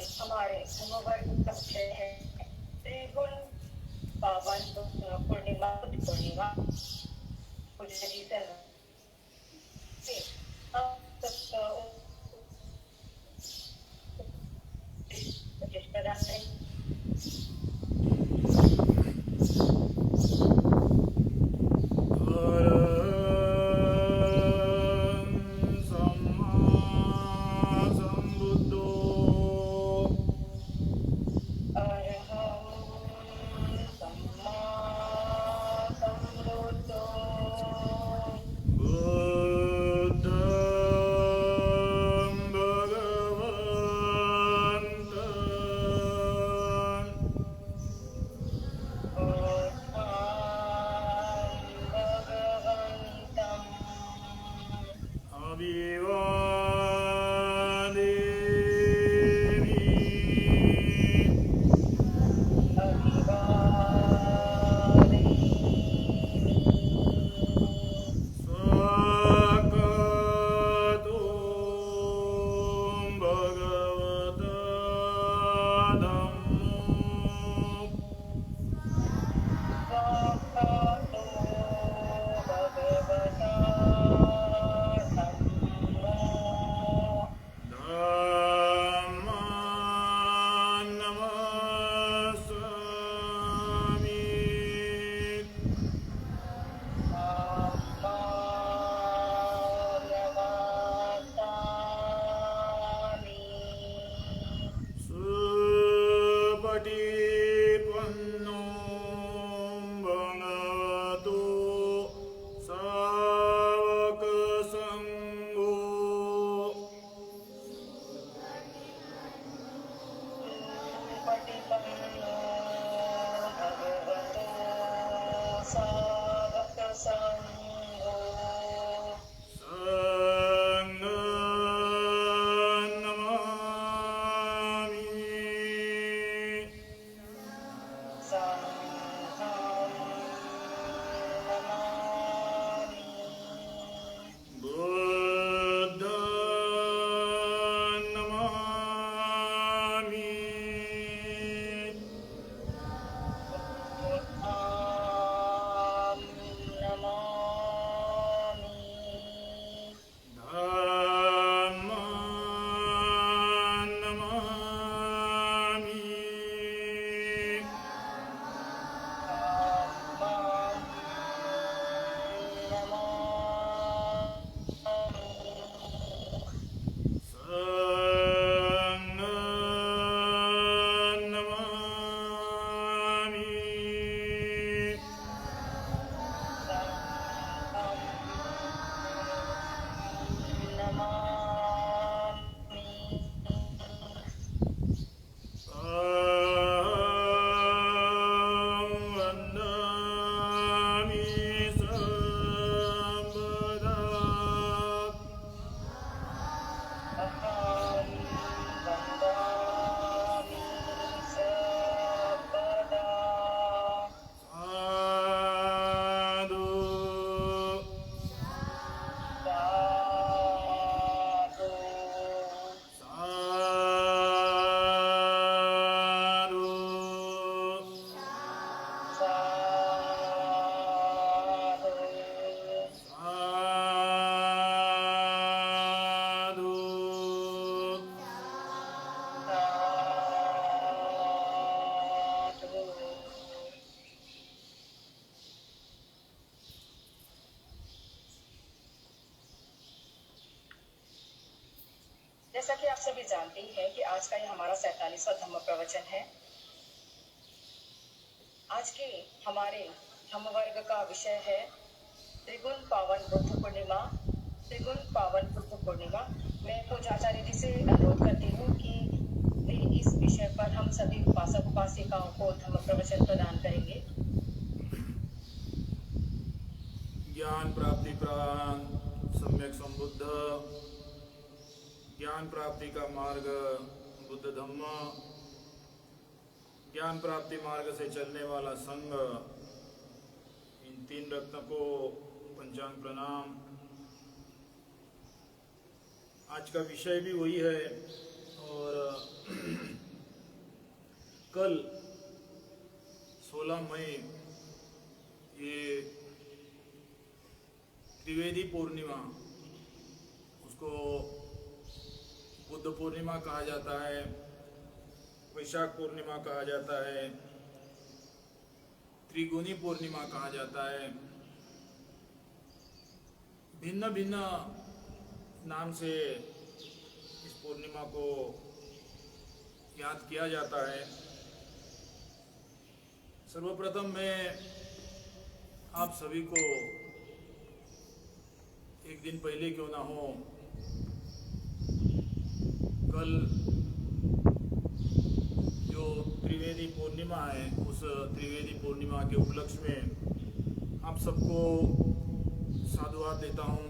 हमारे धर्मवर्ग का विषय है त्रिगुण पावन पूर्णिमा पूर्णिमा पूज्य जी से प्रदान करें। जैसा कि आप सभी जानते ही हैं कि आज का ये हमारा 47वां धम्म प्रवचन है। आज के हमारे धम्म वर्ग का विषय है त्रिगुण पावन बुद्ध पूर्णिमा। त्रिगुण पावन बुद्ध पूर्णिमा। मैं पूजाचार्य जी से अनुरोध करती हूँ कि वे इस विषय पर हम सभी उपासक उपासिकाओं को धम्म प्रवचन प्रदान करेंगे। ज्ञान प्राप्ति प्राण सम्यक संबुद्ध, ज्ञान प्राप्ति का मार्ग बुद्ध धम्म, ज्ञान प्राप्ति मार्ग से चलने वाला संघ, इन तीन रत्न को पंचांग प्रणाम। आज का विषय भी वही है और कल 16 मई ये त्रिवेदी पूर्णिमा, उसको बुद्ध पूर्णिमा कहा जाता है, वैशाख पूर्णिमा कहा जाता है, त्रिगुणी पूर्णिमा कहा जाता है। भिन्न भिन्न नाम से इस पूर्णिमा को याद किया जाता है। सर्वप्रथम मैं आप सभी को एक दिन पहले क्यों ना हो, कल जो त्रिवेदी पूर्णिमा है, उस त्रिवेदी पूर्णिमा के उपलक्ष्य में आप सबको साधुवाद देता हूँ।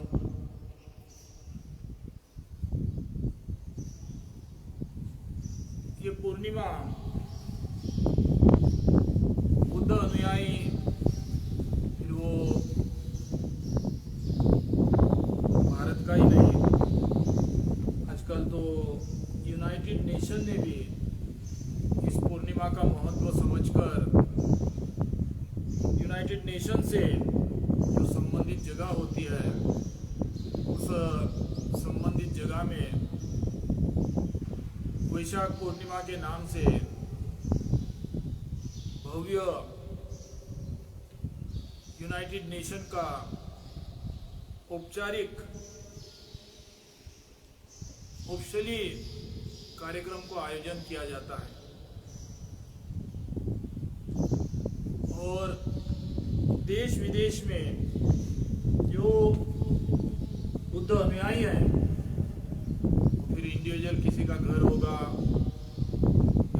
ये पूर्णिमा बुद्ध अनुयायी, फिर वो भारत का ही नहीं, आजकल तो यूनाइटेड नेशन ने भी इस पूर्णिमा का महत्व समझकर यूनाइटेड नेशन से जो संबंधित जगह होती है, उस संबंधित जगह में वैशाख पूर्णिमा के नाम से भव्य यूनाइटेड नेशन का औपचारिक ऑफिशियली कार्यक्रम को आयोजन किया जाता है। और देश विदेश में जो बुद्ध अनुयायी हैं, फिर इंडिविजुअल किसी का घर होगा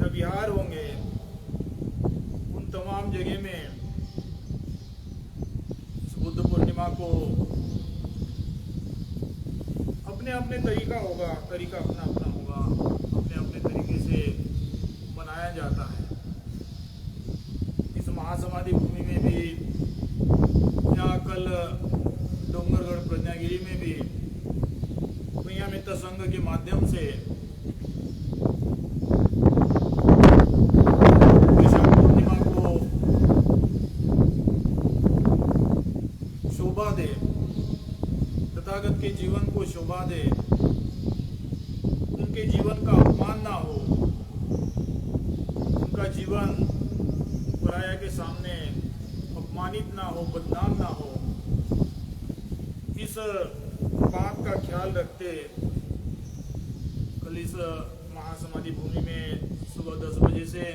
या विहार होंगे, उन तमाम जगह में इस बुद्ध पूर्णिमा को अपने अपने तरीका अपना अपना होगा, अपने अपने तरीके से मनाया जाता है। इस महासमाधि भूमि में भी, या कल डोंगरगढ़ प्रज्ञागिरी में भी मैया मित्र संघ के माध्यम से वैशाख पूर्णिमा को शोभा दे, तथागत के जीवन को शोभा दे, उनके जीवन का अपमान ना हो, उनका जीवन पराया के सामने अपमानित ना हो, बदनाम ना हो, इस बात का ख्याल रखते कल इस महासमाधि भूमि में सुबह 10 बजे से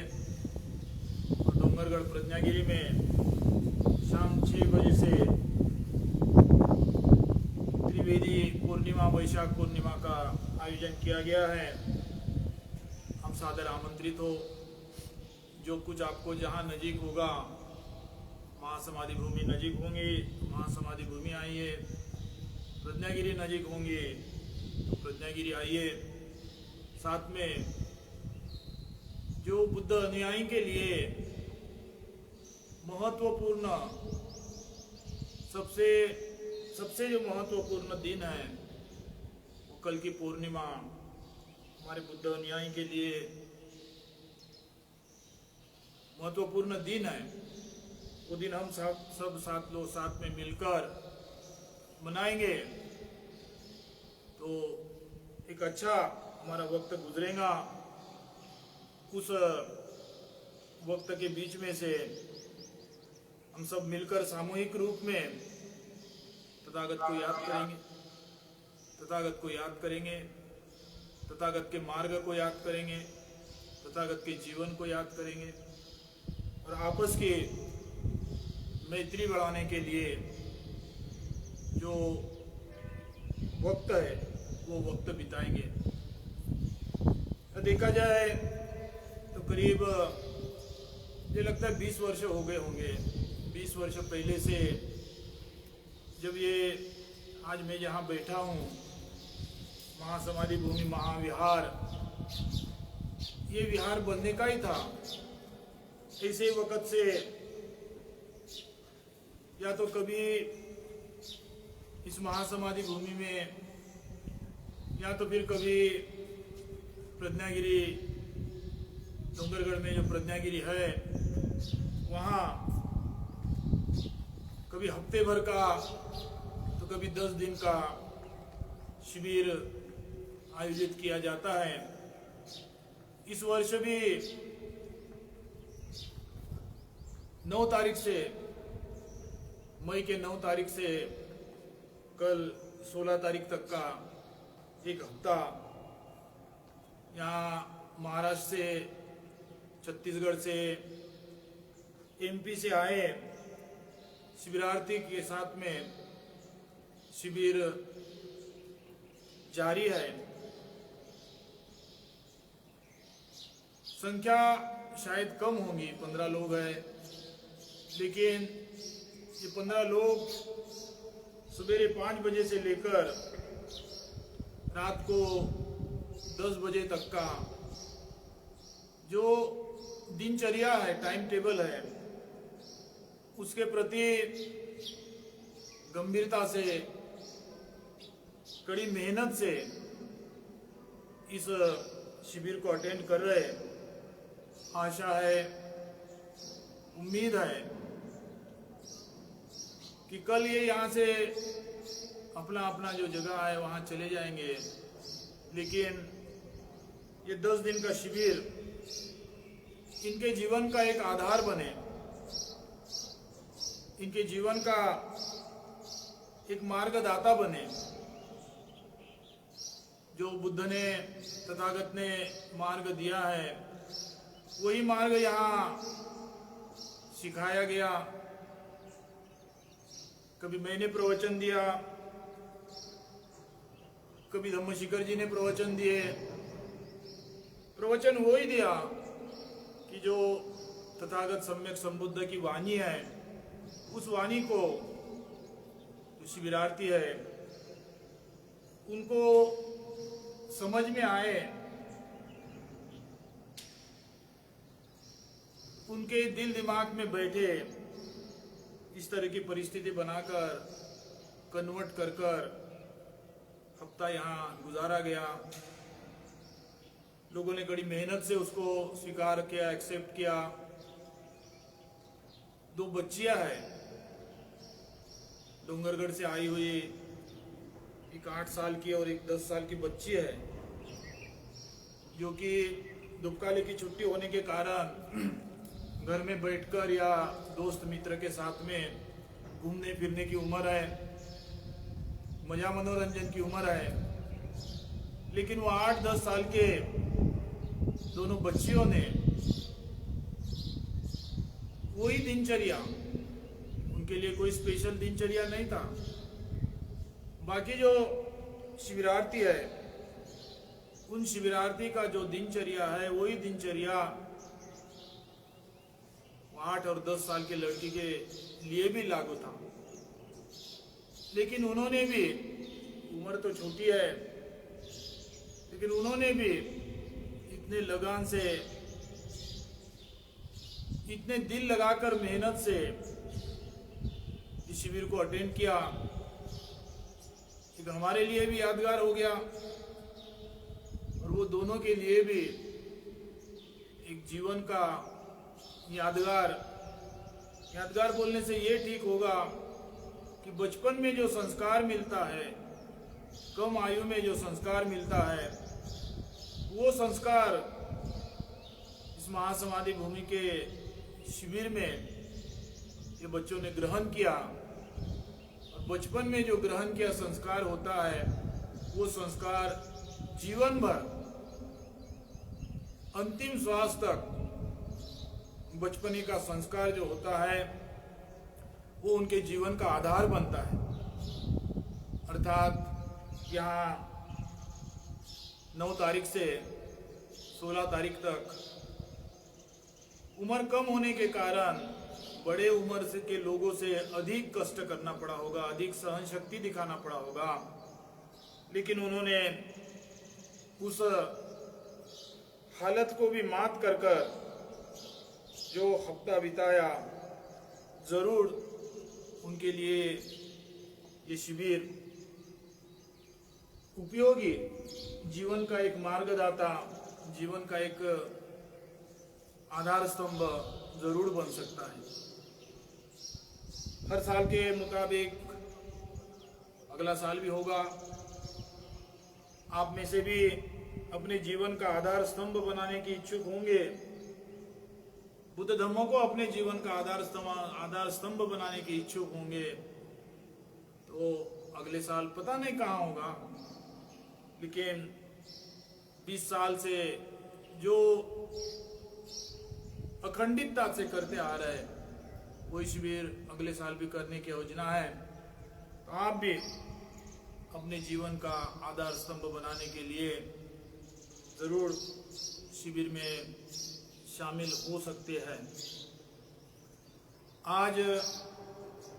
और डोंगरगढ़ प्रज्ञागिरी में शाम 6 बजे से त्रिवेदी पूर्णिमा, वैशाख पूर्णिमा का आयोजन किया गया है। हम सादर आमंत्रित हो, जो कुछ आपको जहाँ नजीक होगा, महासमाधि भूमि नजीक होंगी, महासमाधि भूमि आइए, प्रज्ञागिरी नजीक होंगी तो प्रज्ञागिरी आइए। साथ में जो बुद्ध अनुयायी के लिए महत्वपूर्ण, सबसे जो महत्वपूर्ण दिन है, वो कल की पूर्णिमा हमारे बुद्ध अनुयायी के लिए महत्वपूर्ण दिन है। वो दिन हम सब साथ में मिलकर मनाएंगे तो एक अच्छा हमारा वक्त गुजरेगा। उस वक्त के बीच में से हम सब मिलकर सामूहिक रूप में तथागत को याद करेंगे, तथागत के मार्ग को याद करेंगे, तथागत के जीवन को याद करेंगे और आपस की मैत्री बढ़ाने के लिए जो वक्त है वो वक्त बिताएंगे। देखा जाए तो करीब मुझे लगता है 20 वर्ष हो गए होंगे। 20 वर्ष पहले से जब ये आज मैं यहाँ बैठा हूँ, महासमाधि भूमि महाविहार, ये विहार बनने का ही था। ऐसे वक्त से या तो कभी इस महासमाधि भूमि में, या तो फिर कभी प्रज्ञागिरी डोंगरगढ़ में जो प्रज्ञागिरी है वहाँ कभी हफ्ते भर का तो कभी 10 दिन का शिविर आयोजित किया जाता है। इस वर्ष भी 9 तारीख से, मई के 9 तारीख से कल 16 तारीख तक का एक हफ्ता यहाँ महाराष्ट्र से, छत्तीसगढ़ से, एमपी से आए शिविरार्थी के साथ में शिविर जारी है। संख्या शायद कम होगी, 15 लोग हैं, लेकिन ये 15 लोग सवेरे 5 बजे से लेकर रात को 10 बजे तक का जो दिनचर्या है, टाइम टेबल है, उसके प्रति गंभीरता से, कड़ी मेहनत से इस शिविर को अटेंड कर रहे। आशा है, उम्मीद है कि कल ये यहाँ से अपना अपना जो जगह है वहाँ चले जाएंगे, लेकिन ये 10 दिन का शिविर इनके जीवन का एक आधार बने, इनके जीवन का एक मार्गदाता बने। जो बुद्ध ने, तथागत ने मार्ग दिया है, वही मार्ग यहाँ सिखाया गया। कभी मैंने प्रवचन दिया, कभी धम्मशिखर जी ने प्रवचन दिए। प्रवचन वो ही दिया कि जो तथागत सम्यक संबुद्ध की वाणी है, उस वाणी को जो शिविरार्थी है उनको समझ में आए, उनके दिल दिमाग में बैठे। इस तरह की परिस्थिति बनाकर, कन्वर्ट कर कर हफ्ता यहाँ गुजारा गया। लोगों ने कड़ी मेहनत से उसको स्वीकार किया, एक्सेप्ट किया। 2 बच्चियां हैं डोंगरगढ़ से आई हुई, एक 8 साल की और एक 10 साल की बच्ची है, जो कि दुपकाले की छुट्टी होने के कारण घर में बैठकर या दोस्त मित्र के साथ में घूमने फिरने की उम्र है, मजा मनोरंजन की उम्र है। लेकिन वो 8-10 साल के दोनों बच्चियों ने वही दिनचर्या, उनके लिए कोई स्पेशल दिनचर्या नहीं था। बाकी जो शिविरार्थी है, उन शिविरार्थी का जो दिनचर्या है, वही दिनचर्या 8 और 10 साल के लड़की के लिए भी लागू था। लेकिन उन्होंने भी, उम्र तो छोटी है, लेकिन उन्होंने भी इतने लगान से, इतने दिल लगाकर मेहनत से इस शिविर को अटेंड किया। एक हमारे लिए भी यादगार हो गया और वो दोनों के लिए भी एक जीवन का यादगार बोलने से ये ठीक होगा कि बचपन में जो संस्कार मिलता है, कम आयु में जो संस्कार मिलता है, वो संस्कार इस महासमाधि भूमि के शिविर में ये बच्चों ने ग्रहण किया। और बचपन में जो ग्रहण किया संस्कार होता है, वो संस्कार जीवन भर, अंतिम श्वास तक बचपने का संस्कार जो होता है, वो उनके जीवन का आधार बनता है। अर्थात यहाँ 9 तारीख से 16 तारीख तक उम्र कम होने के कारण बड़े उम्र से के लोगों से अधिक कष्ट करना पड़ा होगा, अधिक सहन शक्ति दिखाना पड़ा होगा। लेकिन उन्होंने उस हालत को भी मात कर कर जो हफ्ता बिताया, जरूर उनके लिए ये शिविर उपयोगी, जीवन का एक मार्गदाता, जीवन का एक आधार स्तंभ जरूर बन सकता है। हर साल के मुताबिक अगला साल भी होगा। आप में से भी अपने जीवन का आधार स्तंभ बनाने की इच्छुक होंगे। बुद्ध धर्मों को अपने जीवन का आधार स्तंभ बनाने के इच्छुक होंगे। तो अगले साल पता नहीं कहाँ होगा, लेकिन 20 साल से जो अखंडितता से करते आ रहे वही शिविर अगले साल भी करने की योजना है। तो आप भी अपने जीवन का आधार स्तंभ बनाने के लिए जरूर शिविर में शामिल हो सकते हैं। आज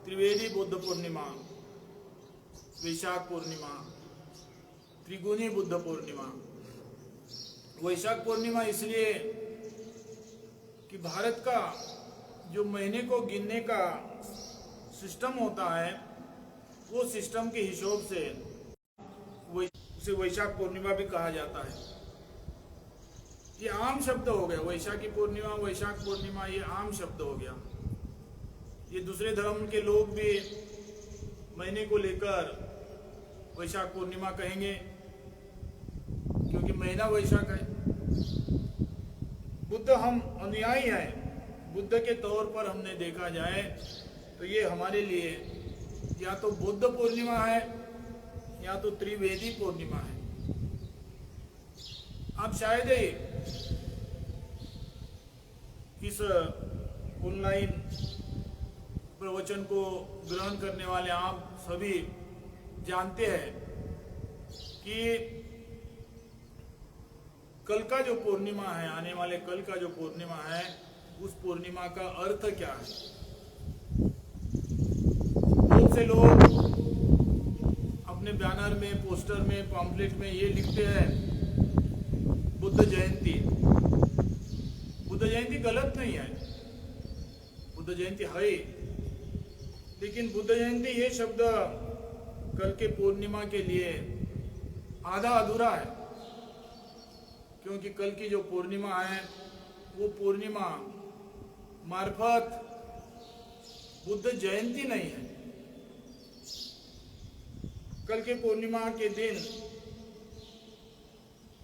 त्रिवेदी बुद्ध पूर्णिमा, वैशाख पूर्णिमा, त्रिगुणी बुद्ध पूर्णिमा। वैशाख पूर्णिमा इसलिए कि भारत का जो महीने को गिनने का सिस्टम होता है वो सिस्टम के हिसाब से उसे वैशाख पूर्णिमा भी कहा जाता है। ये आम शब्द हो गया, वैशाखी पूर्णिमा, वैशाख पूर्णिमा, ये आम शब्द हो गया। ये दूसरे धर्म के लोग भी महीने को लेकर वैशाख पूर्णिमा कहेंगे क्योंकि महीना वैशाख है। बुद्ध हम अनुयायी हैं, बुद्ध के तौर पर हमने देखा जाए तो ये हमारे लिए या तो बुद्ध पूर्णिमा है या तो त्रिवेदी पूर्णिमा है। आप शायद ही इस ऑनलाइन प्रवचन को ग्रहण करने वाले आप सभी जानते हैं कि कल का जो पूर्णिमा है, आने वाले कल का जो पूर्णिमा है, उस पूर्णिमा का अर्थ क्या है। बहुत से लोग अपने बैनर में, पोस्टर में, पॉम्फलेट में ये लिखते हैं बुद्ध जयंती। बुद्ध जयंती गलत नहीं है, बुद्ध जयंती है, लेकिन बुद्ध जयंती ये शब्द कल के पूर्णिमा के लिए आधा अधूरा है, क्योंकि कल की जो पूर्णिमा है वो पूर्णिमा मार्फत बुद्ध जयंती नहीं है। कल के पूर्णिमा के दिन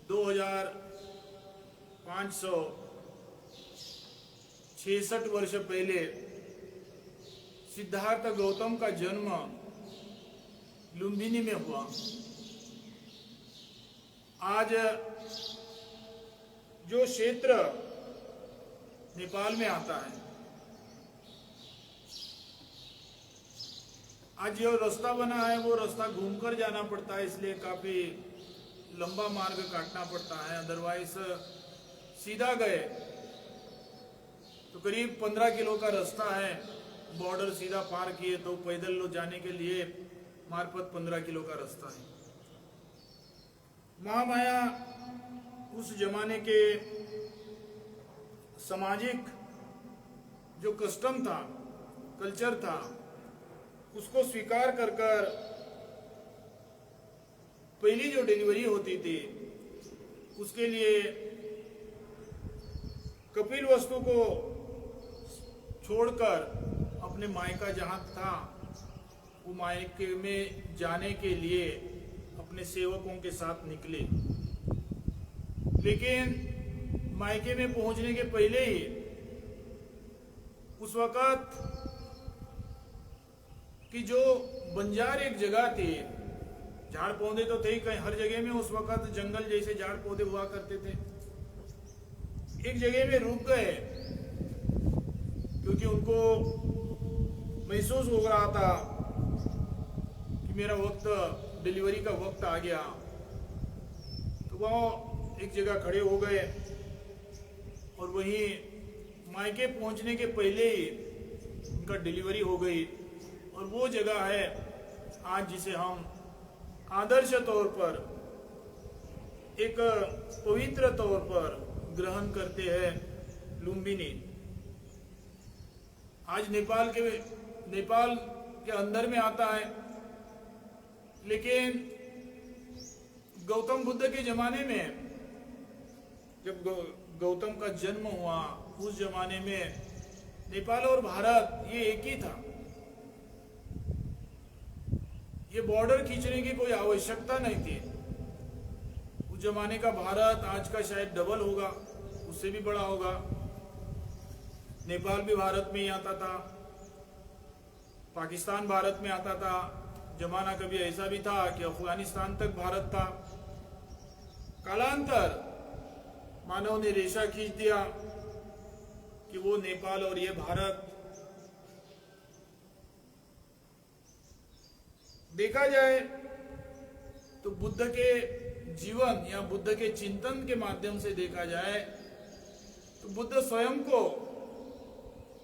2566 वर्ष पहले सिद्धार्थ गौतम का जन्म लुम्बिनी में हुआ। आज जो क्षेत्र नेपाल में आता है, आज जो रास्ता बना है वो रास्ता घूमकर जाना पड़ता है, इसलिए काफी लंबा मार्ग काटना पड़ता है। अदरवाइज सीधा गए तो करीब 15 किलो का रास्ता है, बॉर्डर सीधा पार किए तो पैदल लो जाने के लिए मार्फत 15 किलो का रास्ता है। महामाया उस जमाने के सामाजिक जो कस्टम था, कल्चर था, उसको स्वीकार कर पहली जो डिलीवरी होती थी उसके लिए कपिल वस्तु को छोड़कर अपने मायका जहां था वो मायके में जाने के लिए अपने सेवकों के साथ निकले। लेकिन मायके में पहुंचने के पहले ही उस वक्त कि जो बंजार एक जगह थी, झाड़ पौधे तो थे ही कहीं, हर जगह में उस वक्त जंगल जैसे झाड़ पौधे हुआ करते थे। एक जगह में रुक गए क्योंकि उनको महसूस हो रहा था कि मेरा वक्त, डिलीवरी का वक्त आ गया। तो वह एक जगह खड़े हो गए और वहीं मायके पहुंचने के पहले ही उनका डिलीवरी हो गई। और वो जगह है आज जिसे हम आदर्श तौर पर, एक पवित्र तौर पर ग्रहण करते हैं, लुम्बिनी। आज नेपाल के अंदर में आता है, लेकिन गौतम बुद्ध के जमाने में जब गौतम का जन्म हुआ, उस जमाने में नेपाल और भारत ये एक ही था। ये बॉर्डर खींचने की कोई आवश्यकता नहीं थी। उस जमाने का भारत आज का शायद डबल होगा, उससे भी बड़ा होगा। नेपाल भी भारत में ही आता था, पाकिस्तान भारत में आता था। जमाना कभी ऐसा भी था कि अफगानिस्तान तक भारत था। कालांतर मानव ने रेशा खींच दिया कि वो नेपाल और ये भारत। देखा जाए तो बुद्ध के जीवन या बुद्ध के चिंतन के माध्यम से देखा जाए तो बुद्ध स्वयं को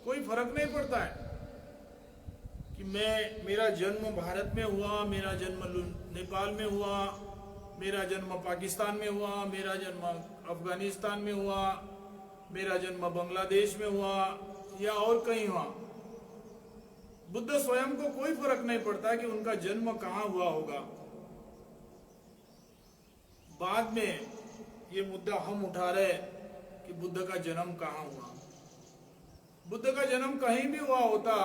कोई फर्क नहीं पड़ता है कि मेरा जन्म भारत में हुआ, मेरा जन्म नेपाल में हुआ, मेरा जन्म पाकिस्तान में हुआ, मेरा जन्म अफगानिस्तान में हुआ, मेरा जन्म बांग्लादेश में हुआ या और कहीं हुआ। बुद्ध स्वयं को कोई फर्क नहीं पड़ता कि उनका जन्म कहाँ हुआ होगा। बाद में ये मुद्दा हम उठा रहे कि बुद्ध का जन्म कहाँ हुआ। बुद्ध का जन्म कहीं भी हुआ होता,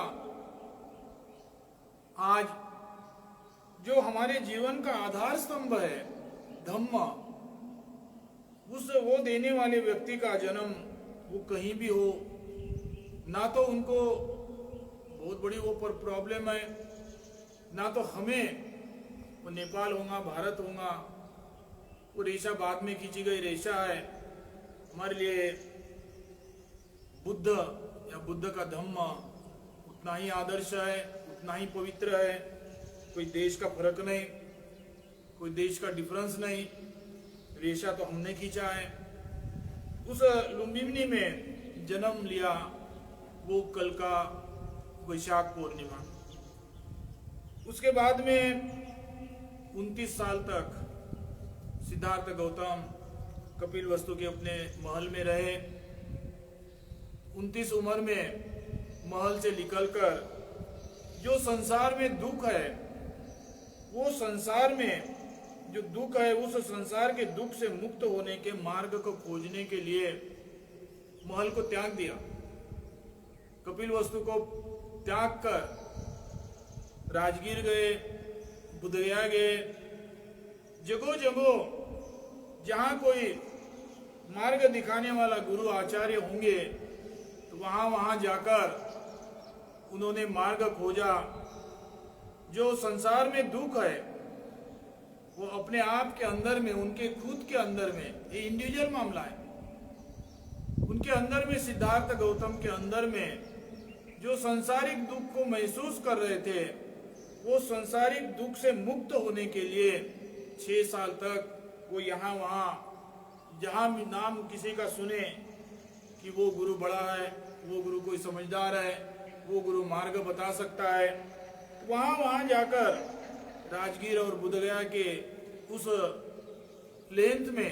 आज जो हमारे जीवन का आधार स्तंभ है धम्म, वो देने वाले व्यक्ति का जन्म वो कहीं भी हो, ना तो उनको बहुत बड़ी वो पर प्रॉब्लम है, ना तो हमें वो नेपाल होगा भारत होगा। वो रेशा बाद में खींची गई रेशा है। हमारे लिए बुद्ध या बुद्ध का धम्म उतना ही आदर्श है, उतना ही पवित्र है। कोई देश का फर्क नहीं, कोई देश का डिफरेंस नहीं। रेशा तो हमने खींचा है। उस लुम्बिनी में जन्म लिया वो कल का वैशाख पूर्णिमा। उसके बाद में 29 साल तक सिद्धार्थ गौतम कपिलवस्तु के अपने महल में रहे। 29 उम्र में महल से निकलकर जो संसार में दुख है, वो संसार में जो दुख है, उस संसार के दुख से मुक्त होने के मार्ग को खोजने के लिए महल को त्याग दिया। कपिलवस्तु को त्याग कर राजगीर गए, बुद्धगया गए। जगह जगह जहां कोई मार्ग दिखाने वाला गुरु आचार्य होंगे तो वहां जाकर उन्होंने मार्ग खोजा। जो संसार में दुख है वो अपने आप के अंदर में, उनके खुद के अंदर में, ये इंडिविजुअल मामला है। उनके अंदर में, सिद्धार्थ गौतम के अंदर में जो सांसारिक दुख को महसूस कर रहे थे, वो सांसारिक दुख से मुक्त होने के लिए 6 साल तक वो यहाँ वहाँ जहाँ भी नाम किसी का सुने कि वो गुरु बड़ा है, वो गुरु कोई समझदार है, वो गुरु मार्ग बता सकता है, वहाँ जाकर राजगीर और बुद्धगया के उस लेंथ में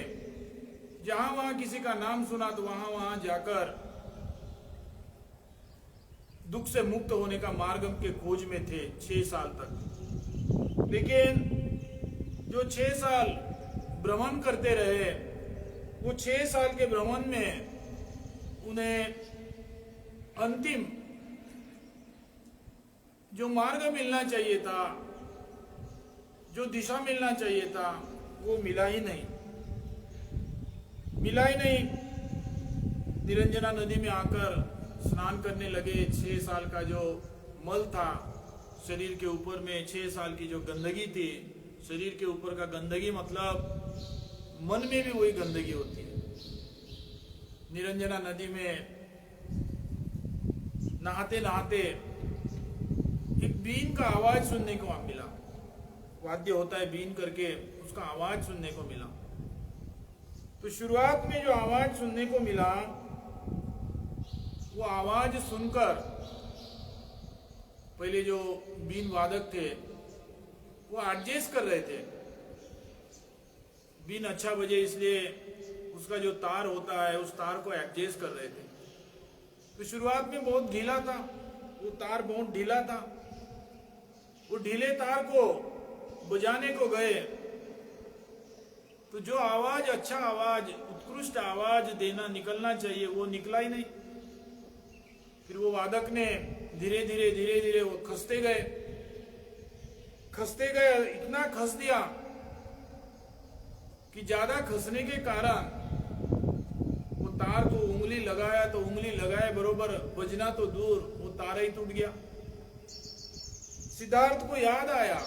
जहाँ वहाँ किसी का नाम सुना तो वहाँ जाकर दुख से मुक्त होने का मार्ग के खोज में थे 6 साल तक। लेकिन जो 6 साल भ्रमण करते रहे, वो 6 साल के भ्रमण में उन्हें अंतिम जो मार्ग मिलना चाहिए था, जो दिशा मिलना चाहिए था, वो मिला ही नहीं। निरंजना नदी में आकर स्नान करने लगे। 6 साल का जो मल था शरीर के ऊपर में, 6 साल की जो गंदगी थी शरीर के ऊपर का गंदगी, मतलब मन में भी वही गंदगी होती है। निरंजना नदी में नहाते नहाते एक बीन का आवाज सुनने को मिला। वाद्य होता है बीन करके, उसका आवाज सुनने को मिला। तो शुरुआत में जो आवाज सुनने को मिला, वो आवाज सुनकर पहले जो बीन वादक थे वो एडजस्ट कर रहे थे। बीन अच्छा बजे इसलिए उसका जो तार होता है उस तार को एडजस्ट कर रहे थे। तो शुरुआत में बहुत ढीला था, वो तार बहुत ढीला था। वो ढीले तार को बजाने को गए तो जो आवाज, अच्छा आवाज, उत्कृष्ट आवाज देना निकलना चाहिए, वो निकला ही नहीं। फिर वो वादक ने धीरे धीरे वो खसते गए, इतना खस दिया कि ज्यादा खसने के कारण वो तार को उंगली लगाया तो उंगली लगाए बरोबर बजना तो दूर, वो तार ही टूट गया। सिद्धार्थ को याद आया,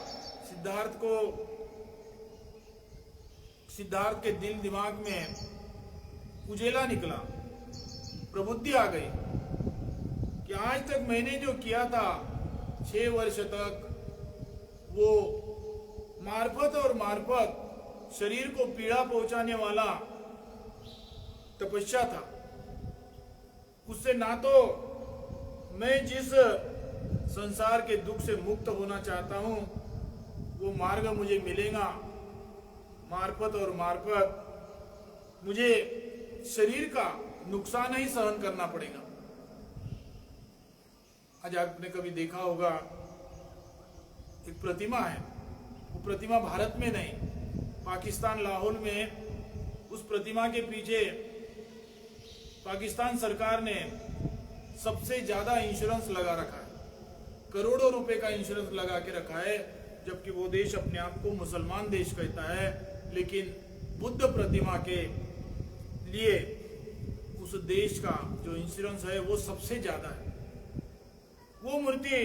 सिद्धार्थ के दिल दिमाग में उजेला निकला, प्रबुद्धि आ गई कि आज तक मैंने जो किया था 6 वर्ष तक, वो मार्फत शरीर को पीड़ा पहुंचाने वाला तपस्या था। उससे ना तो मैं जिस संसार के दुख से मुक्त होना चाहता हूं वो मार्ग मुझे मिलेगा, मार्फत मुझे शरीर का नुकसान ही सहन करना पड़ेगा। आज आपने कभी देखा होगा, एक प्रतिमा है, वो प्रतिमा भारत में नहीं, पाकिस्तान लाहौर में उस प्रतिमा के पीछे पाकिस्तान सरकार ने सबसे ज्यादा इंश्योरेंस लगा रखा है, करोड़ों रुपए का इंश्योरेंस लगा के रखा है, जबकि वो देश अपने आप को मुसलमान देश कहता है, लेकिन बुद्ध प्रतिमा के लिए उस देश का जो इंश्योरेंस है वो सबसे ज्यादा है। वो मूर्ति,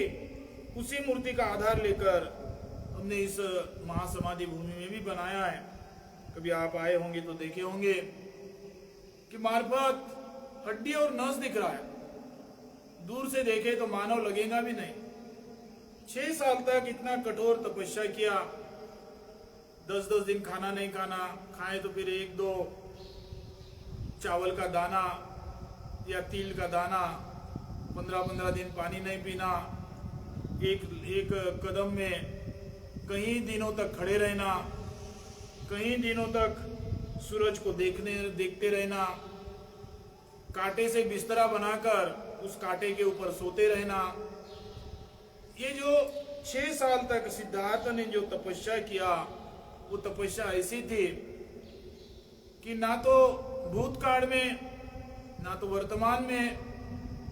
उसी मूर्ति का आधार लेकर हमने इस महासमाधि भूमि में भी बनाया है। कभी आप आए होंगे तो देखे होंगे कि मार्फत हड्डी और नस दिख रहा है, दूर से देखे तो मानव लगेगा भी नहीं। 6 साल तक इतना कठोर तपस्या किया, 10-10 दिन खाना नहीं खाना, खाए तो फिर 1-2 चावल का दाना या तिल का दाना, 15-15 दिन पानी नहीं पीना, एक कदम में कई दिनों तक खड़े रहना, कई दिनों तक सूरज को देखते रहना, कांटे से बिस्तरा बनाकर उस कांटे के ऊपर सोते रहना। ये जो 6 साल तक सिद्धार्थ ने जो तपस्या किया, वो तपस्या ऐसी थी कि ना तो भूतकाल में, ना तो वर्तमान में,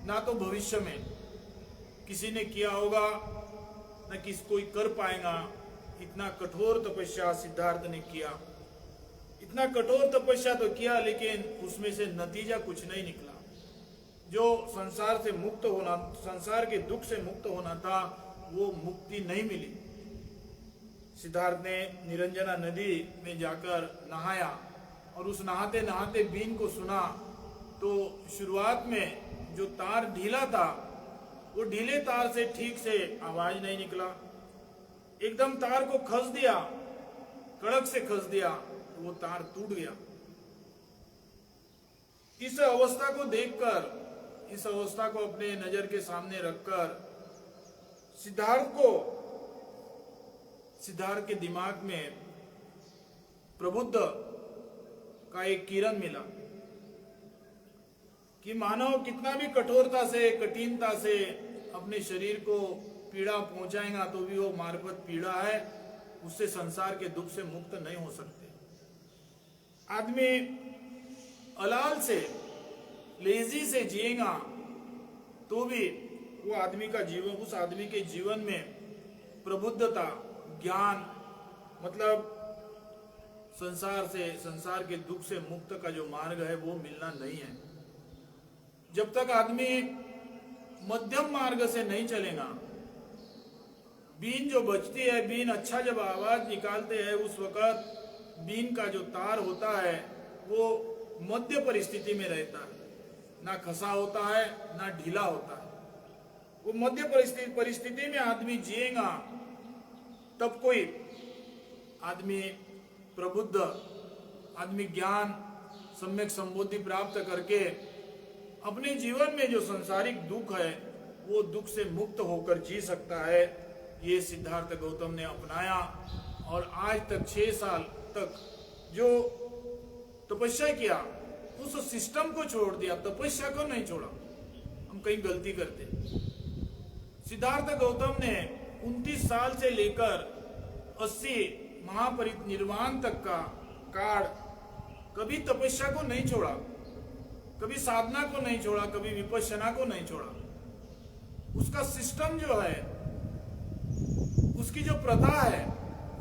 ना तो भविष्य में किसी ने किया होगा, न किसी कोई कर पाएगा। इतना कठोर तपस्या सिद्धार्थ ने किया, इतना कठोर तपस्या तो किया, लेकिन उसमें से नतीजा कुछ नहीं निकला। जो संसार से मुक्त होना, संसार के दुख से मुक्त होना था, वो मुक्ति नहीं मिली। सिद्धार्थ ने निरंजना नदी में जाकर नहाया और उस नहाते नहाते बीन को सुना तो शुरुआत में जो तार ढीला था, वो ढीले तार से ठीक से आवाज नहीं निकला। एकदम तार को खस दिया, कड़क से खस दिया, तो वो तार टूट गया। इस अवस्था को देखकर, इस अवस्था को अपने नजर के सामने रखकर सिद्धार्थ के दिमाग में प्रबुद्ध का एक किरण मिला कि मानव कितना भी कठोरता से, कठिनता से अपने शरीर को पीड़ा पहुंचाएगा तो भी वो मार्फत पीड़ा है, उससे संसार के दुख से मुक्त नहीं हो सकते। आदमी अलाल से, लेजी से जिएगा तो भी वो आदमी का जीवन, उस आदमी के जीवन में प्रबुद्धता, ज्ञान, मतलब संसार से, संसार के दुख से मुक्त का जो मार्ग है वो मिलना नहीं है। जब तक आदमी मध्यम मार्ग से नहीं चलेगा, बीन जो बजती है, बीन अच्छा जब आवाज निकालते हैं, उस वक्त बीन का जो तार होता है वो मध्य परिस्थिति में रहता है, ना खसा होता है ना ढीला होता है। वो मध्य परिस्थिति में आदमी जिएगा, तब कोई आदमी प्रबुद्ध, आदमी ज्ञान, सम्यक संबोधि प्राप्त करके अपने जीवन में जो संसारिक दुख है वो दुख से मुक्त होकर जी सकता है। ये सिद्धार्थ गौतम ने अपनाया और आज तक 6 साल तक जो तपस्या किया, उस सिस्टम को छोड़ दिया, तपस्या को नहीं छोड़ा। हम कहीं गलती करते। सिद्धार्थ गौतम ने 29 साल से लेकर 80 महापरिनिर्वाण तक का काल कभी तपस्या को नहीं छोड़ा, कभी साधना को नहीं छोड़ा, कभी विपश्यना को नहीं छोड़ा। उसका सिस्टम जो है, उसकी जो प्रथा है,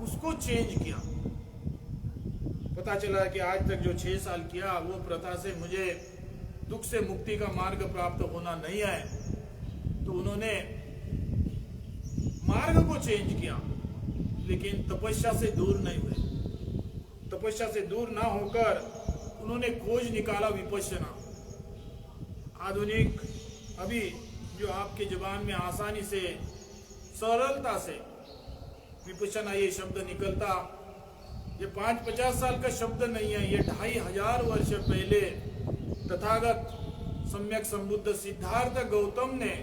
उसको चेंज किया। पता चला कि आज तक जो 6 साल किया वो प्रथा से मुझे दुख से मुक्ति का मार्ग प्राप्त होना नहीं है, तो उन्होंने मार्ग को चेंज किया, लेकिन तपस्या से दूर नहीं हुए। तपस्या से दूर ना होकर उन्होंने खोज निकाला विपश्यना। आधुनिक अभी जो आपके जुबान में आसानी से, सरलता से विपश्यना ये शब्द निकलता, ये 5-50 साल का शब्द नहीं है, ये 2500 वर्ष पहले तथागत सम्यक संबुद्ध सिद्धार्थ गौतम ने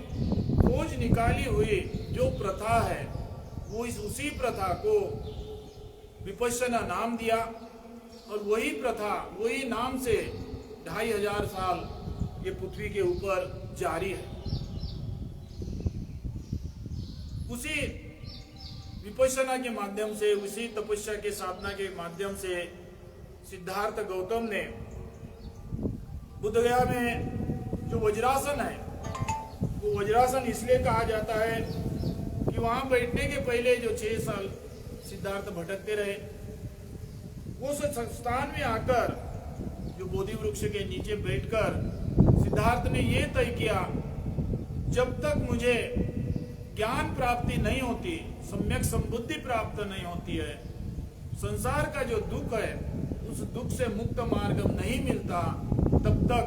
खोज निकाली हुई जो प्रथा है, वो उसी प्रथा को विपश्यना नाम दिया, और वही प्रथा, वही नाम से 2500 साल ये पृथ्वी के ऊपर जारी है। उसी विपश्यना के माध्यम से, उसी तपस्या के साधना के माध्यम से सिद्धार्थ गौतम ने बुद्धगया में जो वज्रासन है, वो वज्रासन इसलिए कहा जाता है कि वहां बैठने के पहले जो 6 साल सिद्धार्थ भटकते रहे, वो स्थान में आकर जो बोधि वृक्ष के नीचे बैठकर सिद्धार्थ ने ये तय किया, जब तक मुझे ज्ञान प्राप्ति नहीं होती, सम्यक संबुद्धि प्राप्त नहीं होती है, संसार का जो दुख है उस दुख से मुक्त मार्ग नहीं मिलता, तब तक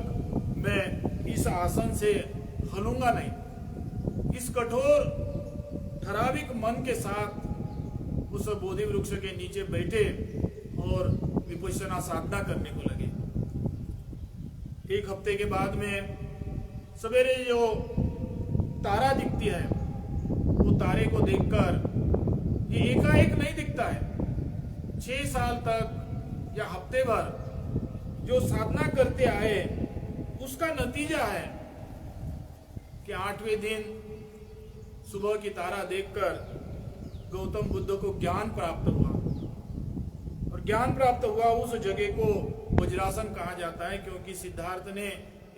मैं इस आसन से हलूंगा नहीं। इस कठोर ठराविक मन के साथ उस बोधि वृक्ष के नीचे बैठे और विपश्यना साधना करने को लगे। 1 हफ्ते के बाद में सवेरे जो तारा दिखती है, वो तारे को देखकर, ये एकाएक नहीं दिखता है, 6 साल तक या हफ्ते भर जो साधना करते आए उसका नतीजा है कि 8वें दिन सुबह की तारा देखकर गौतम बुद्ध को ज्ञान प्राप्त हुआ। और ज्ञान प्राप्त हुआ उस जगह को वज्रासन कहा जाता है, क्योंकि सिद्धार्थ ने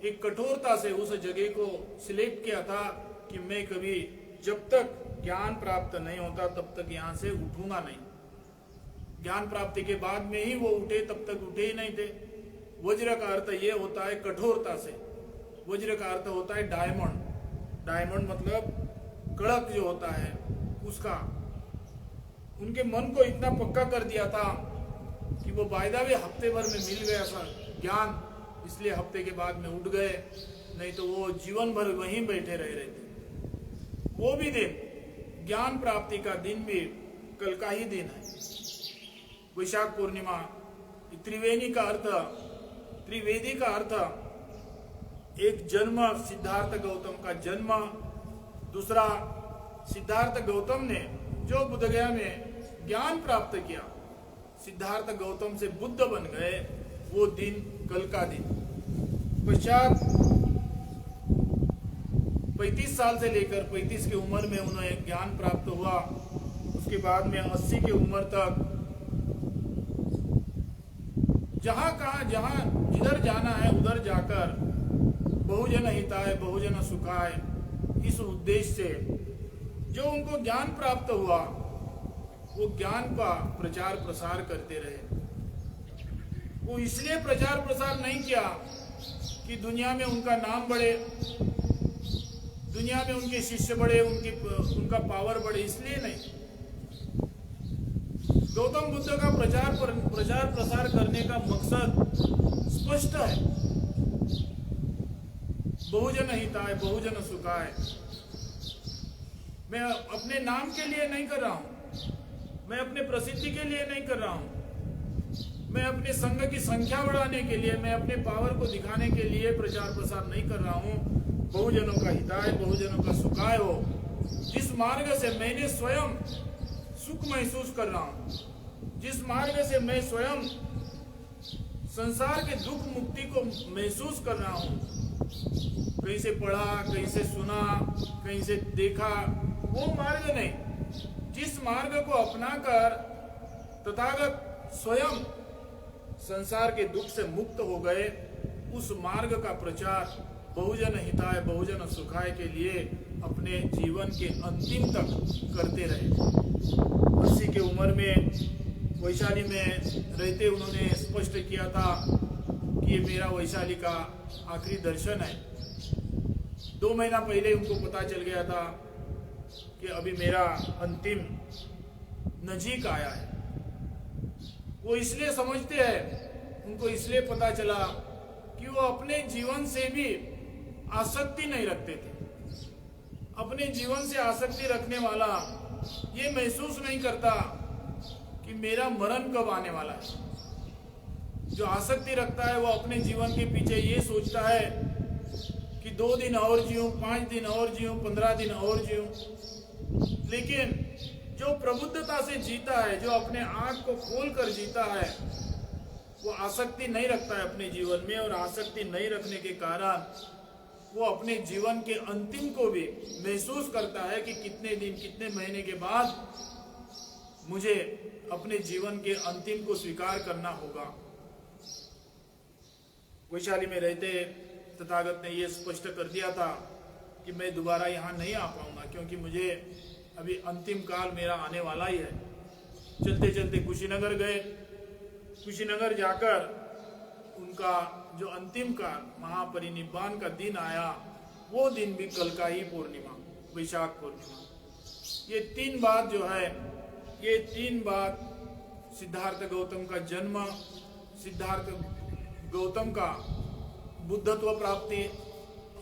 एक कठोरता से उस जगह को सिलेक्ट किया था कि मैं कभी, जब तक ज्ञान प्राप्त नहीं होता तब तक यहां से उठूंगा नहीं। ज्ञान प्राप्ति के बाद में ही वो उठे, तब तक उठे ही नहीं थे। वज्र का अर्थ ये होता है कठोरता से, वज्र का अर्थ होता है डायमंड। डायमंड मतलब कड़क जो होता है उसका। उनके मन को इतना पक्का कर दिया था कि वो वायदा भी हफ्ते भर में मिल गया था ज्ञान, इसलिए हफ्ते के बाद में उठ गए, नहीं तो वो जीवन भर वहीं बैठे रह रहे थे। वो भी दिन, ज्ञान प्राप्ति का दिन भी कल का ही दिन है, वैशाख पूर्णिमा। त्रिवेणी का अर्थ, त्रिवेदी का अर्थ एक जन्म, सिद्धार्थ गौतम का जन्म, दूसरा सिद्धार्थ गौतम ने जो बुद्धगया में ज्ञान प्राप्त किया, सिद्धार्थ गौतम से बुद्ध बन गए, वो दिन कल का दिन। पश्चात 35 साल से लेकर 35 की उम्र में उन्हें ज्ञान प्राप्त हुआ। उसके बाद में 80 की उम्र तक जहां जिधर जाना है उधर जाकर बहुजन हिताय बहुजन सुखाय, इस उद्देश्य से जो उनको ज्ञान प्राप्त हुआ वो ज्ञान का प्रचार प्रसार करते रहे। वो इसलिए प्रचार प्रसार नहीं किया कि दुनिया में उनका नाम बढ़े, दुनिया में उनके शिष्य बढ़े, उनका पावर बढ़े, इसलिए नहीं। गौतम बुद्ध का प्रचार प्रसार करने का मकसद स्पष्ट है, बहुजन हिताय बहुजन सुखाय। मैं अपने नाम के लिए नहीं कर रहा हूं, मैं अपने प्रसिद्धि के लिए नहीं कर रहा हूं, मैं अपने संघ की संख्या बढ़ाने के लिए, मैं अपने पावर को दिखाने के लिए प्रचार प्रसार नहीं कर रहा हूं। बहुजनों का हिताय बहुजनों का सुखाय हो, जिस मार्ग से मैंने स्वयं सुख महसूस कर रहा हूं, जिस मार्ग से मैं स्वयं संसार के दुख मुक्ति को महसूस कर रहा हूं, कहीं से पढ़ा, कहीं से सुना, कहीं से देखा, वो मार्ग नहीं। जिस मार्ग को अपनाकर तथागत स्वयं संसार के दुख से मुक्त हो गए, उस मार्ग का प्रचार बहुजन हिताय बहुजन सुखाय के लिए अपने जीवन के अंतिम तक करते रहे। 80 की उम्र में वैशाली में रहते उन्होंने स्पष्ट किया था कि ये मेरा वैशाली का आखिरी दर्शन है। 2 महीना पहले उनको पता चल गया था कि अभी मेरा अंतिम नजीक आया है। वो इसलिए समझते हैं, उनको इसलिए पता चला कि वो अपने जीवन से भी आसक्ति नहीं रखते थे। अपने जीवन से आसक्ति रखने वाला ये महसूस नहीं करता कि मेरा मरण कब आने वाला है। जो आसक्ति रखता है वो अपने जीवन के पीछे ये सोचता है कि 2 दिन और जीऊं, 5 दिन और जीऊं, 15 दिन और जीऊं। लेकिन जो प्रबुद्धता से जीता है, जो अपने आंख को खोल कर जीता है, वो आसक्ति नहीं रखता है अपने जीवन में। और आसक्ति नहीं रखने के कारण वो अपने जीवन के अंतिम को भी महसूस करता है कि कितने दिन, कितने महीने के बाद मुझे अपने जीवन के अंतिम को स्वीकार करना होगा। वैशाली में रहते तथागत ने यह स्पष्ट कर दिया था कि मैं दोबारा यहाँ नहीं आ पाऊंगा, क्योंकि मुझे अभी अंतिम काल मेरा आने वाला ही है। चलते चलते कुशीनगर गए। कुशीनगर जाकर उनका जो अंतिम काल महापरिनिब्बाण का दिन आया, वो दिन भी कल का ही पूर्णिमा, वैशाख पूर्णिमा। ये 3 बात जो है, ये 3 बात सिद्धार्थ गौतम का जन्म, सिद्धार्थ गौतम का बुद्धत्व प्राप्ति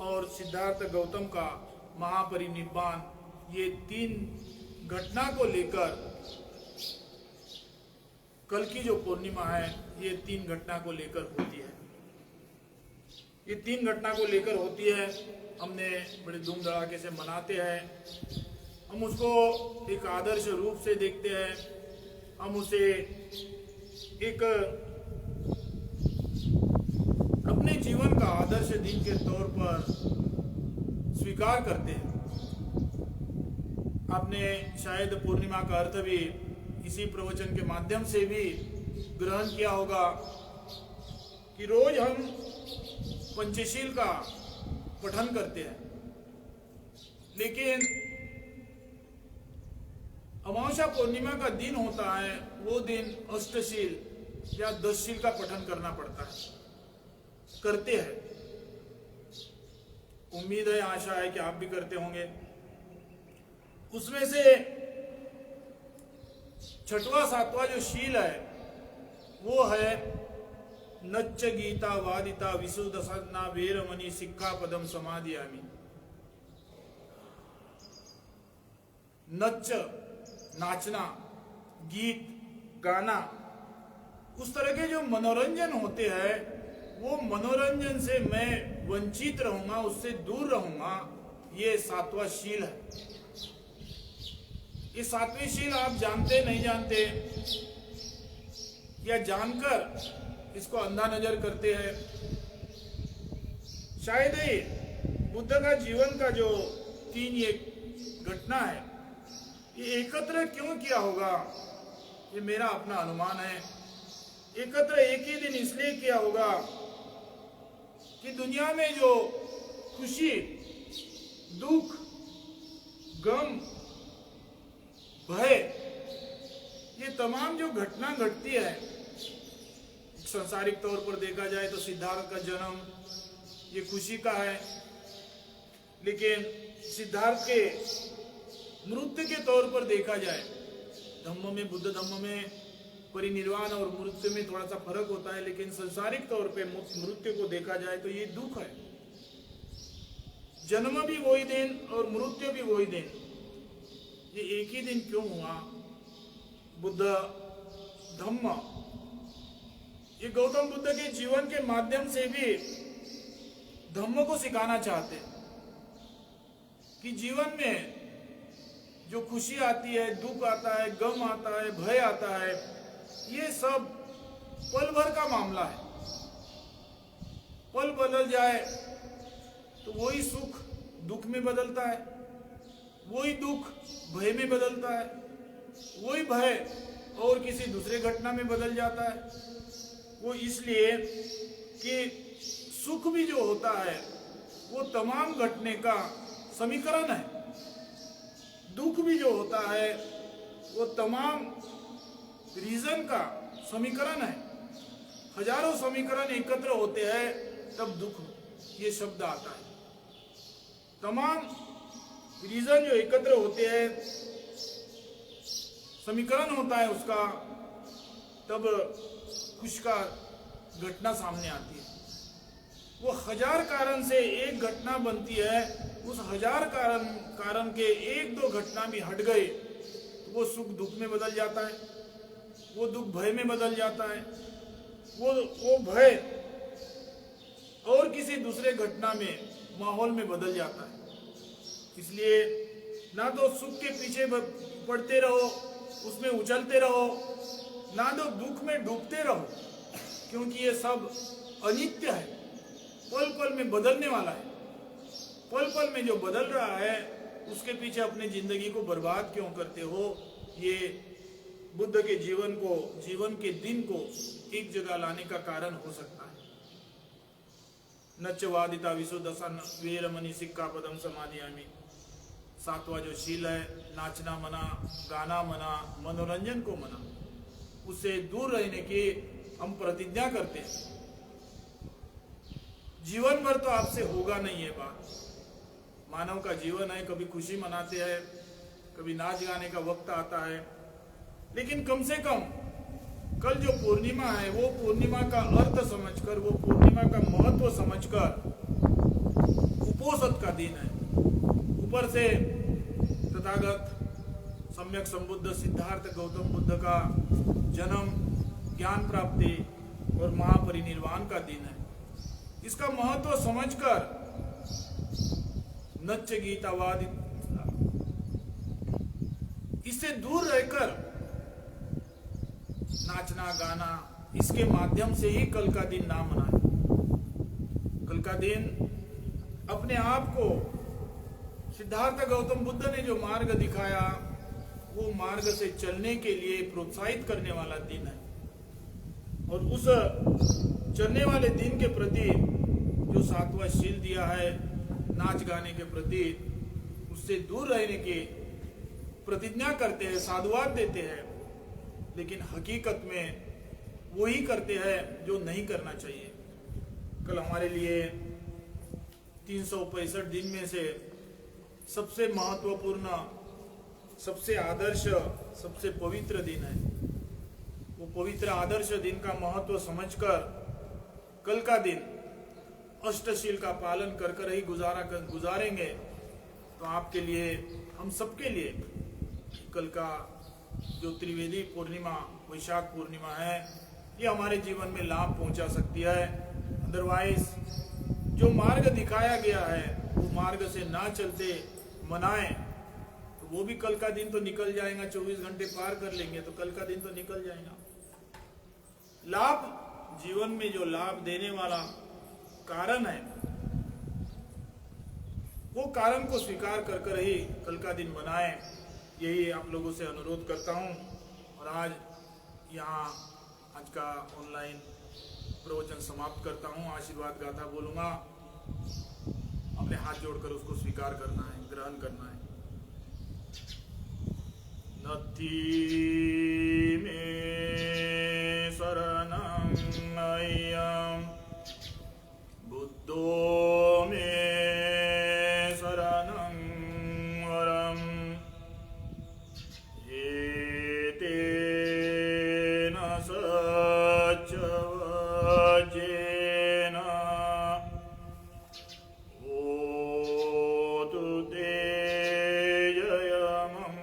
और सिद्धार्थ गौतम का महापरिनिब्बाण, ये 3 घटना को लेकर कल की जो पूर्णिमा है, ये 3 घटना को लेकर होती है। ये 3 घटना को लेकर होती है। हमने बड़े धूम धड़ाके से मनाते हैं। हम उसको एक आदर्श रूप से देखते हैं। हम उसे एक अपने जीवन का आदर्श दिन के तौर पर स्वीकार करते हैं। आपने शायद पूर्णिमा का अर्थ भी इसी प्रवचन के माध्यम से भी ग्रहण किया होगा कि रोज हम पंचशील का पठन करते हैं, लेकिन अमावस्या पूर्णिमा का दिन होता है, वो दिन अष्टशील या 10 शील का पठन करना पड़ता है, करते हैं। उम्मीद है, आशा है कि आप भी करते होंगे। उसमें से 6वां 7वां जो शील है वो है नच्च गीता वादिता विशुद्ध सन्ना वेरमणि शिक्षा पदम समाधियामि। नच्च नाचना, गीत गाना, उस तरह के जो मनोरंजन होते हैं, वो मनोरंजन से मैं वंचित रहूंगा, उससे दूर रहूंगा। ये 7वां शील है। ये 7वें शील आप जानते नहीं जानते या जानकर इसको अंधा नजर करते हैं। शायद ही बुद्ध का जीवन का जो 3 ये घटना है, ये एकत्र क्यों किया होगा, ये मेरा अपना अनुमान है। एकत्र एक ही दिन इसलिए किया होगा कि दुनिया में जो खुशी, दुख, गम, भय, ये तमाम जो घटना घटती है, सांसारिक तौर पर देखा जाए तो सिद्धार्थ का जन्म ये खुशी का है, लेकिन सिद्धार्थ के मृत्यु के तौर पर देखा जाए, धम्म में, बुद्ध धम्म में परिनिर्वाण और मृत्यु में थोड़ा सा फर्क होता है, लेकिन सांसारिक तौर पे मृत्यु को देखा जाए तो ये दुख है। जन्म भी वही दिन और मृत्यु भी वही दिन, ये एक ही दिन क्यों हुआ? बुद्ध धम्म, ये गौतम बुद्ध के जीवन के माध्यम से भी धम्म को सिखाना चाहते हैं कि जीवन में जो खुशी आती है, दुख आता है, गम आता है, भय आता है, ये सब पल भर का मामला है। पल बदल जाए तो वही सुख दुख में बदलता है, वही दुख भय में बदलता है, वही भय और किसी दूसरे घटना में बदल जाता है। वो इसलिए कि सुख भी जो होता है वो तमाम घटने का समीकरण है। दुख भी जो होता है वो तमाम रीजन का समीकरण है। हजारों समीकरण एकत्र होते हैं तब दुख ये शब्द आता है। तमाम रीजन जो एकत्र होते हैं, समीकरण होता है उसका, तब खुश का घटना सामने आती है। वो हजार कारण से एक घटना बनती है, उस हजार कारण के एक दो घटना भी हट गए तो वो सुख दुख में बदल जाता है, वो दुख भय में बदल जाता है, वो भय और किसी दूसरे घटना में, माहौल में बदल जाता है। इसलिए ना तो सुख के पीछे पड़ते रहो, उसमें उछलते रहो, ना तो दुख में डूबते रहो, क्योंकि ये सब अनित्य है, पल पल में बदलने वाला है। पल पल में जो बदल रहा है उसके पीछे अपनी जिंदगी को बर्बाद क्यों करते हो। ये बुद्ध के जीवन के दिन को एक जगह लाने का कारण हो सकता है। नच्च वादिता विशुद्धसन वीरमणि सिक्कापदम समाधियामि। सातवां जो शील है, नाचना मना, गाना मना, मनोरंजन को मना, उससे दूर रहने की हम प्रतिज्ञा करते हैं। जीवन भर तो आपसे होगा नहीं ये बात। मानव का जीवन है, कभी खुशी मनाते हैं, कभी नाच गाने का वक्त आता है, लेकिन कम से कम कल जो पूर्णिमा है वो पूर्णिमा का अर्थ समझकर, वो पूर्णिमा का महत्व समझकर, उपोषद का दिन है। ऊपर से तथागत सम्यक संबुद्ध सिद्धार्थ गौतम बुद्ध का जन्म, ज्ञान प्राप्ति और महापरिनिर्वाण का दिन है। इसका महत्व समझकर नच्च गीतावाद, इससे दूर रहकर नाचना गाना, इसके माध्यम से ही कल का दिन ना मनाए। कल का दिन अपने आप को सिद्धार्थ गौतम बुद्ध ने जो मार्ग दिखाया वो मार्ग से चलने के लिए प्रोत्साहित करने वाला दिन है। और उस चलने वाले दिन के प्रति जो सातवां शील दिया है, नाच गाने के प्रति, उससे दूर रहने की प्रतिज्ञा करते हैं, साधुवाद देते हैं, लेकिन हकीकत में वो ही करते हैं जो नहीं करना चाहिए। कल हमारे लिए 365 दिन में से सबसे महत्वपूर्ण, सबसे आदर्श, सबसे पवित्र दिन है। वो पवित्र आदर्श दिन का महत्व समझकर कल का दिन अष्टशील का पालन कर ही गुजारेंगे तो आपके लिए, हम सबके लिए कल का जो त्रिवेदी पूर्णिमा, वैशाख पूर्णिमा है, ये हमारे जीवन में लाभ पहुंचा सकती है। अदरवाइज जो मार्ग दिखाया गया है वो मार्ग से ना चलते मनाएं तो वो भी कल का दिन तो निकल जाएगा। 24 घंटे पार कर लेंगे तो कल का दिन तो निकल जाएगा। लाभ, जीवन में जो लाभ देने वाला कारण है वो कारण को स्वीकार कर ही कल का दिन मनाएं, यही आप लोगों से अनुरोध करता हूं। और आज यहाँ आज का ऑनलाइन प्रवचन समाप्त करता हूं। आशीर्वाद गाथा बोलूंगा, अपने हाथ जोड़कर उसको स्वीकार करना है, ग्रहण करना है। नत्थि मे शरणं अय्यं बुद्धो मे शरणं वरम् एतेन सच्च वचेन होतु ते जयमङ्गलम्।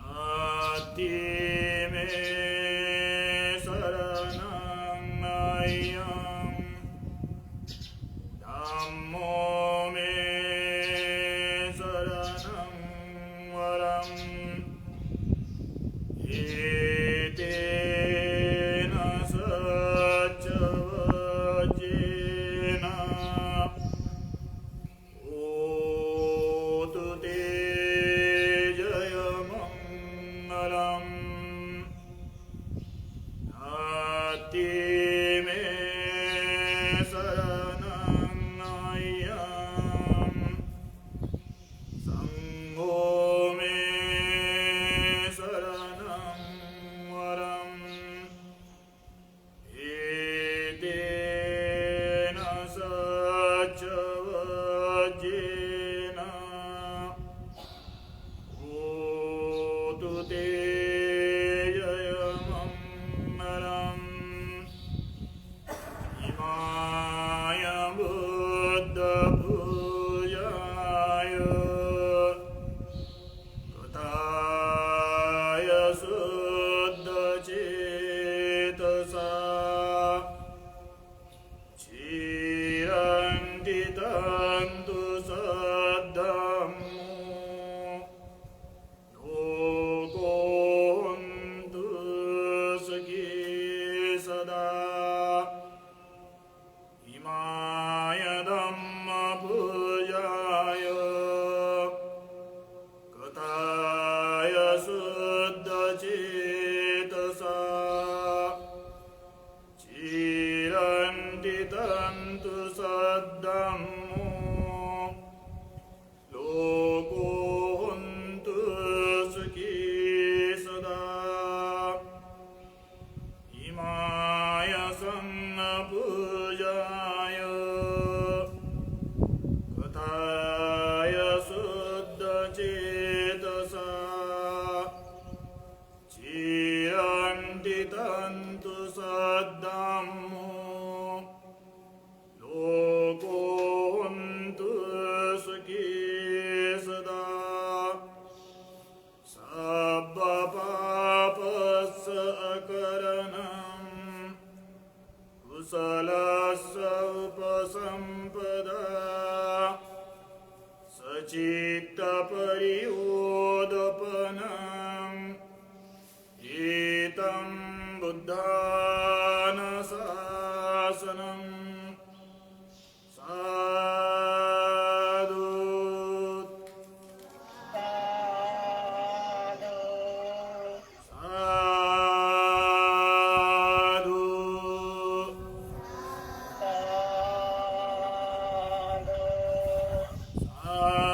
नत्थि मे शरणं अय्यं धम्मो मे शरणं वरम् एतेन सच्च वचेन होतु ते जयमङ्गलम्। चिरन्तु सद्धम्मो लोको हन्तु सुखी सदा इमाय धम्मपूजाय कृताय शुद्धचेतसा चिरन्तितन्तु सद्धम्मो लोको हन्तु सुखी सदा इमाय सन्नपूजाय कृताय शुद्धचेतसा चिरन्तितन्तु सद्धम्मो लोको हन्तु सुखी सदा सब्बपापस्य अकरणम् कुशलस्य उपसम्पदा सचित्तपरियोदपनम् एतं बुद्धानुशासनम् साधु साधु साधु साधु साधु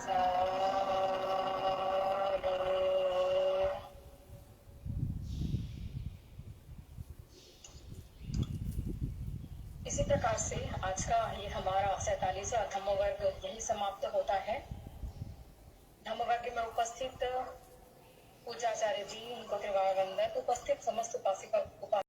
साधु। इसी प्रकार से आज का ये हमारा 47वां धम्मवर्ग यही समाप्त होता है। धम्मवर्ग में उपस्थित पूजाचार्य जी, उनको त्रिवार वंदन, उपस्थित समस्त उपासिका